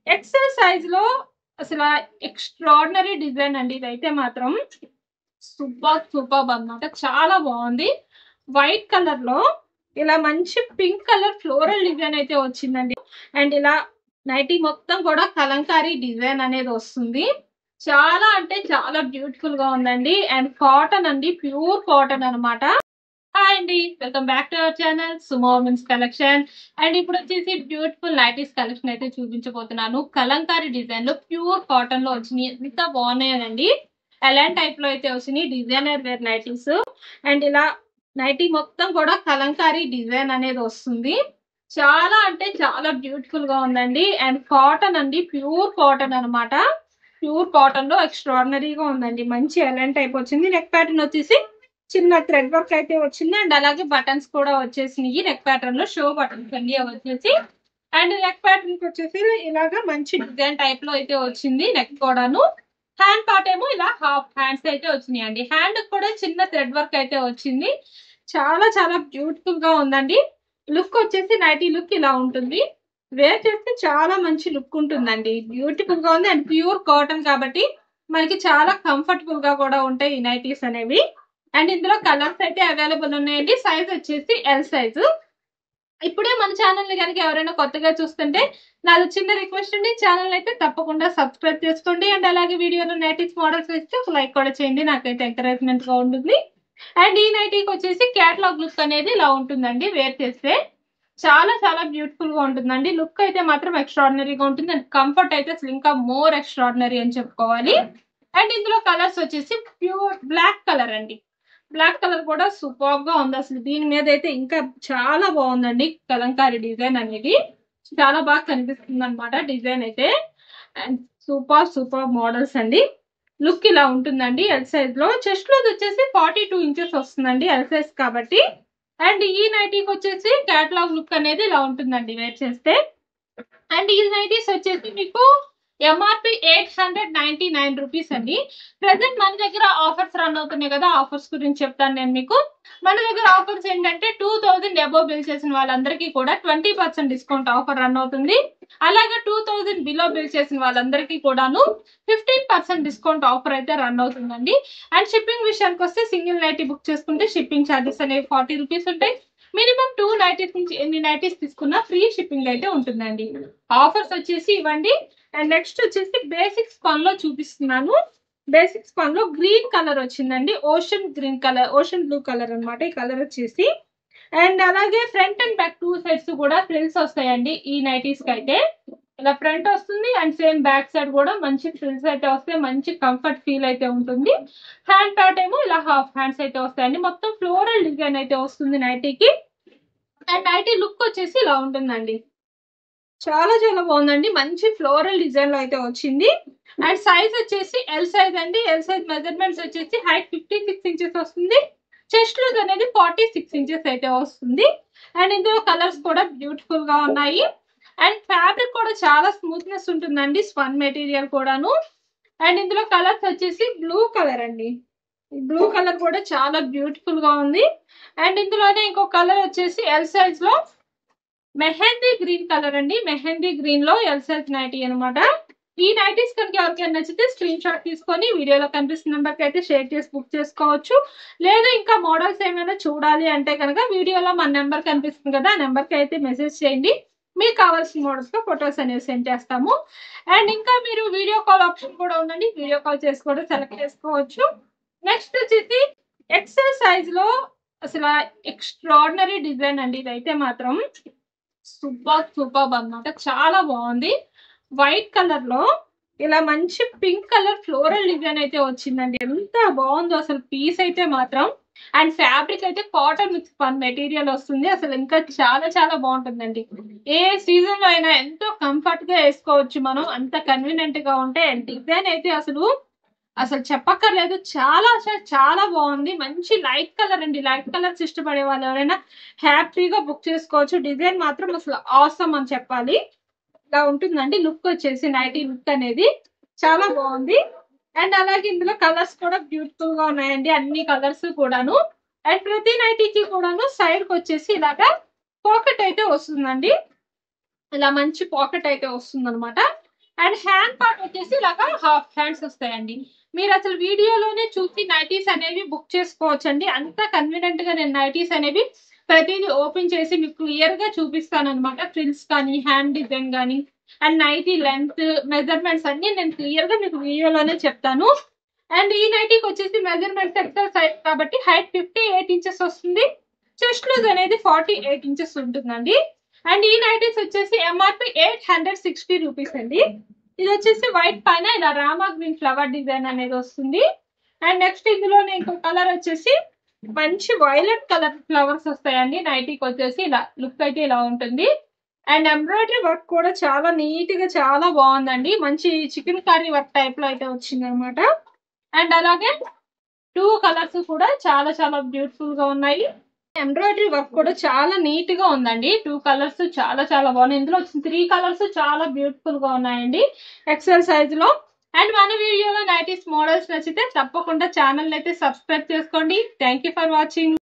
XL size లో అసలు extraordinary design అండి. ఇదైతే మాత్రం సూపర్ సూపర్ అన్నమాట. చాలా బాగుంది. వైట్ కలర్ లో ఇలా మంచి పింక్ కలర్ ఫ్లోరల్ డిజైన్ అయితే వచ్చిందండి. అండ్ ఇలా నైటీ మొత్తం కూడా కలంకారీ డిజైన్ అనేది వస్తుంది. చాలా అంటే చాలా బ్యూటిఫుల్ గా ఉందండి. అండ్ కాటన్ అండి, ప్యూర్ కాటన్ అనమాట. హాయ్ అండి, welcome back to our channel Sumo women's collection. And ఇప్పుడు వచ్చేసి బ్యూటిఫుల్ నైటీస్ కలెక్షన్ అయితే చూపించబోతున్నాను. కలంకారీ డిజైన్ లో ప్యూర్ కాటన్ లో వచ్చినాయి. ఎంత బాగున్నాయండి. ఎలాంటి టైప్ లో అయితే వచ్చినాయి డిజైనర్ వేర్ నైటీస్. అండ్ ఇలా నైటీ మొత్తం కూడా కలంకారీ డిజైన్ అనేది వస్తుంది. చాలా అంటే చాలా బ్యూటిఫుల్ గా ఉందండి. అండ్ కాటన్ అండి, ప్యూర్ కాటన్ అనమాట. ప్యూర్ కాటన్ లో ఎక్స్ట్రాడినరీగా ఉందండి. మంచి ఎలాంటి టైప్ వచ్చింది. నెక్ ప్యాటర్న్ వచ్చేసి చిన్న థ్రెడ్ వర్క్ అయితే వచ్చింది. అండ్ అలాగే బటన్స్ కూడా వచ్చేసినాయి. నెక్ ప్యాటర్న్ లో షో బటన్స్ అన్ని వచ్చేసి అండ్ నెక్ ప్యాటర్న్ కి వచ్చేసి ఇలాగా మంచి డిజైన్ టైప్ లో అయితే వచ్చింది. నెక్ కూడాను హ్యాండ్ పార్ట్ ఏమో ఇలా హాఫ్ హ్యాండ్స్ అయితే వచ్చినాయి అండి. హ్యాండ్ కూడా చిన్న థ్రెడ్ వర్క్ అయితే వచ్చింది. చాలా చాలా బ్యూటిఫుల్ గా ఉందండి. లుక్ వచ్చేసి నైటీ లుక్ ఇలా ఉంటుంది. వేర్ చేస్తే చాలా మంచి లుక్ ఉంటుందండి. బ్యూటిఫుల్ గా ఉంది. అండ్ ప్యూర్ కాటన్ కాబట్టి మనకి చాలా కంఫర్టబుల్ గా కూడా ఉంటాయి ఈ నైటీస్ అనేవి. అండ్ ఇందులో కలర్స్ అయితే అవైలబుల్ ఉన్నాయండి. సైజ్ వచ్చేసి ఎల్ సైజు. ఇప్పుడే మన ఛానల్ ని కనుక ఎవరైనా కొత్తగా చూస్తుంటే నాది చిన్న రిక్వెస్ట్ అండి, ఛానల్ అయితే తప్పకుండా సబ్స్క్రైబ్ చేసుకోండి. అండ్ అలాగే వీడియోలో నైటీస్ మోడల్స్ ఇస్తే ఒక లైక్ కూడా చేయండి, నాకైతే ఎంకరేజ్మెంట్ గా ఉంటుంది. అండ్ ఈ నైటీకి వచ్చేసి క్యాటలాగ్ లుక్ అనేది ఇలా ఉంటుందండి. వేర్ చేస్తే చాలా చాలా బ్యూటిఫుల్ గా ఉంటుందండి. లుక్ అయితే మాత్రం ఎక్స్ట్రాడినరీగా ఉంటుంది. అండ్ కంఫర్ట్ అయితే అసలు ఇంకా మోర్ ఎక్స్ట్రాడినరీ అని చెప్పుకోవాలి. అండ్ ఇందులో కలర్స్ వచ్చేసి ప్యూర్ బ్లాక్ కలర్ అండి. బ్లాక్ కలర్ కూడా సూపర్ గా ఉంది. అసలు దీని మీద అయితే ఇంకా చాలా బాగుందండి. కలంకారీ డిజైన్ అనేది చాలా బాగా కనిపిస్తుంది అనమాట డిజైన్ అయితే. అండ్ సూపర్ సూపర్ మోడల్స్ అండి. లుక్ ఇలా ఉంటుందండి. ఎల్ సైజ్ లో చెస్ట్ లో వచ్చేసి 42 ఇంచెస్ వస్తుందండి ఎల్ సైజ్ కాబట్టి. అండ్ ఈ నైటీకి వచ్చేసి క్యాటలాగ్ లుక్ అనేది ఇలా ఉంటుందండి వేర్ చేస్తే. అండ్ ఈ నైటీస్ వచ్చేసి మీకు ఎంఆర్పి 899 రూపీస్ అండి. ప్రెసెంట్ మన దగ్గర ఆఫర్స్ రన్ అవుతున్నాయి కదా, ఆఫర్స్ గురించి చెప్తాను నేను మీకు. మన దగ్గర ఆఫర్స్ ఏంటంటే 2000 అబోవ్ బిల్ చేసిన వాళ్ళందరికీ కూడా 20% డిస్కౌంట్ ఆఫర్ రన్ అవుతుంది. అలాగే 2000 బిలో బిల్ చేసిన వాళ్ళందరికీ కూడాను 15% డిస్కౌంట్ ఆఫర్ అయితే రన్ అవుతుందండి. అండ్ షిప్పింగ్ విషయానికి వస్తే సింగిల్ నైటీ బుక్ చేసుకుంటే షిప్పింగ్ ఛార్జెస్ అనేవి 40 రూపీస్ ఉంటాయి. మినిమం 2 నైటీస్ నుంచి ఎన్ని నైటీస్ తీసుకున్నా ఫ్రీ షిప్పింగ్ అయితే ఉంటుందండి. ఆఫర్స్ వచ్చేసి ఇవ్వండి. అండ్ నెక్స్ట్ వచ్చేసి బేసిక్ స్పన్ లో చూపిస్తున్నాను. బేసిక్ స్పన్ లో గ్రీన్ కలర్ వచ్చిందండి. Ocean green colour, ocean blue colour అనమాట ఈ కలర్ వచ్చేసి. అండ్ అలాగే ఫ్రంట్ అండ్ బ్యాక్ 2 సైడ్స్ కూడా ఫ్రిల్స్ వస్తాయండి ఈ నైటీస్ కి అయితే. ఇలా ఫ్రంట్ వస్తుంది అండ్ సేమ్ బ్యాక్ సైడ్ కూడా మంచి ఫ్రిల్స్ అయితే వస్తాయి. మంచి కంఫర్ట్ ఫీల్ అయితే ఉంటుంది. హ్యాండ్ ప్యాట్ ఏమో ఇలా హాఫ్ హ్యాండ్స్ అయితే వస్తాయండి. మొత్తం ఫ్లోరల్ డిజైన్ అయితే వస్తుంది నైటీకి. అండ్ నైటీ లుక్ వచ్చేసి ఇలా ఉంటుందండి. చాలా చాలా బాగుందండి. మంచి ఫ్లోరల్ డిజైన్ లో అయితే వచ్చింది. అండ్ సైజ్ వచ్చేసి ఎల్ సైజ్ అండి. ఎల్ సైజ్ మెజర్మెంట్స్ వచ్చేసి హైట్ 56 ఇంచెస్ వస్తుంది. చెస్ట్ లూజ్ అనేది 46 ఇంచెస్ అయితే వస్తుంది. అండ్ ఇందులో కలర్స్ కూడా బ్యూటిఫుల్ గా ఉన్నాయి. అండ్ ఫ్యాబ్రిక్ కూడా చాలా స్మూత్నెస్ ఉంటుందండి. స్పన్ మెటీరియల్ కూడాను. అండ్ ఇందులో కలర్స్ వచ్చేసి బ్లూ కలర్ అండి. బ్లూ కలర్ కూడా చాలా బ్యూటిఫుల్ గా ఉంది. అండ్ ఇందులోనే ఇంకో కలర్ వచ్చేసి ఎల్ సైజ్ లో మెహందీ గ్రీన్ కలర్ అండి. మెహందీ గ్రీన్ లో ఎల్ సైజ్ నైటీ అనమాట. ఈ నైటీస్ కనుక ఎవరికైనా నచ్చితే స్క్రీన్ షాట్ తీసుకొని వీడియోలో కనిపిస్తున్న నెంబర్ కి అయితే షేర్ చేసి బుక్ చేసుకోవచ్చు. లేదా ఇంకా మోడల్స్ ఏమైనా చూడాలి అంటే కనుక వీడియోలో మన నెంబర్ కనిపిస్తుంది కదా, ఆ నెంబర్ కి అయితే మెసేజ్ చేయండి. మీకు కావాల్సిన మోడల్స్ తో ఫొటోస్ అనేవి సెండ్ చేస్తాము. అండ్ ఇంకా మీరు వీడియో కాల్ ఆప్షన్ కూడా ఉందండి. వీడియో కాల్ చేసి కూడా సెలెక్ట్ చేసుకోవచ్చు. నెక్స్ట్ వచ్చేసి ఎక్సెల్ సైజ్ లో అసలు ఎక్స్ట్రాడినరీ డిజైన్ అండి. ఇదైతే మాత్రం సూపర్ సూపర్ అన్నమాట. చాలా బాగుంది. వైట్ కలర్ లో ఇలా మంచి పింక్ కలర్ ఫ్లోరల్ డిజైన్ అయితే వచ్చిందండి. ఎంత బాగుందో అసలు పీస్ అయితే మాత్రం. అండ్ ఫ్యాబ్రిక్ అయితే కాటన్ విత్ స్పన్ మెటీరియల్ వస్తుంది. అసలు ఇంకా చాలా చాలా బాగుంటుందండి. ఏ సీజన్ లో అయినా ఎంతో కంఫర్ట్ గా వేసుకోవచ్చు మనం, అంత కన్వీనియంట్ గా ఉంటే. అండ్ డిజైన్ అయితే అసలు అసలు చెప్పక్కర్లేదు. చాలా అసలు చాలా బాగుంది. మంచి లైట్ కలర్ అండి. లైట్ కలర్స్ ఇష్టపడే వాళ్ళు ఎవరైనా హ్యాపీగా బుక్ చేసుకోవచ్చు. డిజైన్ మాత్రం అసలు ఆసమ్ అని చెప్పాలి. ఇలా ఉంటుందండి లుక్ వచ్చేసి. నైటీ లుక్ అనేది చాలా బాగుంది. అండ్ అలాగే ఇందులో కలర్స్ కూడా బ్యూటిఫుల్ గా ఉన్నాయండి. అన్ని కలర్స్ కూడాను. అండ్ ప్రతి నైటీకి కూడాను సైడ్ కి వచ్చేసి ఇలాగా పాకెట్ అయితే వస్తుందండి. ఇలా మంచి పాకెట్ అయితే వస్తుంది అనమాట. అండ్ హ్యాండ్ పార్ట్ వచ్చేసి ఇలాగా హాఫ్ హ్యాండ్స్ వస్తాయండి. మీరు అసలు వీడియోలోనే చూసి నైటీస్ అనేవి బుక్ చేసుకోవచ్చు అండి. అంత కన్వీనియంట్ గా నేను నైటీస్ అనేవి ప్రతిదీ ఓపెన్ చేసి మీకు క్లియర్ గా చూపిస్తాను అనమాట. ఫ్రిల్స్ కానీ హ్యాండ్ డిజైన్ కానీ అండ్ నైటీ లెంత్ మెజర్మెంట్స్ అన్ని నేను క్లియర్ గా మీకు వీడియోలోనే చెప్తాను. అండ్ ఈ నైటీకి వచ్చేసి మెజర్మెంట్స్ ఎక్సెల్ సైజ్ కాబట్టి హైట్ 58 ఇంచెస్ వస్తుంది. చెస్ట్ లూజ్ అనేది 48 ఇంచెస్ ఉంటుందండి. అండ్ ఈ నైటీస్ వచ్చేసి ఎంఆర్పి 860 రూపీస్ అండి. ఇది వచ్చేసి వైట్ పైన ఇలా రామా గ్రీన్ ఫ్లవర్ డిజైన్ అనేది వస్తుంది. అండ్ నెక్స్ట్ ఇందులోనే ఇంకో కలర్ వచ్చేసి మంచి వైలెట్ కలర్ ఫ్లవర్స్ వస్తాయండి. నైటీకి వచ్చేసి ఇలా లుక్ అయితే ఇలా ఉంటుంది. అండ్ ఎంబ్రాయిడరీ వర్క్ కూడా చాలా నీట్ గా చాలా బాగుందండి. మంచి చికెన్ కర్రీ వర్క్ టైప్ లో అయితే వచ్చింది అనమాట. అండ్ అలాగే 2 కలర్స్ కూడా చాలా చాలా బ్యూటిఫుల్ గా ఉన్నాయి. ఎంబ్రాయిడరీ వర్క్ కూడా చాలా నీట్ గా ఉందండి. 2 కలర్స్ చాలా చాలా బాగున్నాయి. ఇందులో 3 కలర్స్ చాలా బ్యూటిఫుల్ గా ఉన్నాయండి ఎక్సెల్ సైజ్ లో. అండ్ మన వీడియోలో నైటీస్ మోడల్స్ నచ్చితే తప్పకుండా ఛానల్ అయితే సబ్స్క్రైబ్ చేసుకోండి. Thank you for watching.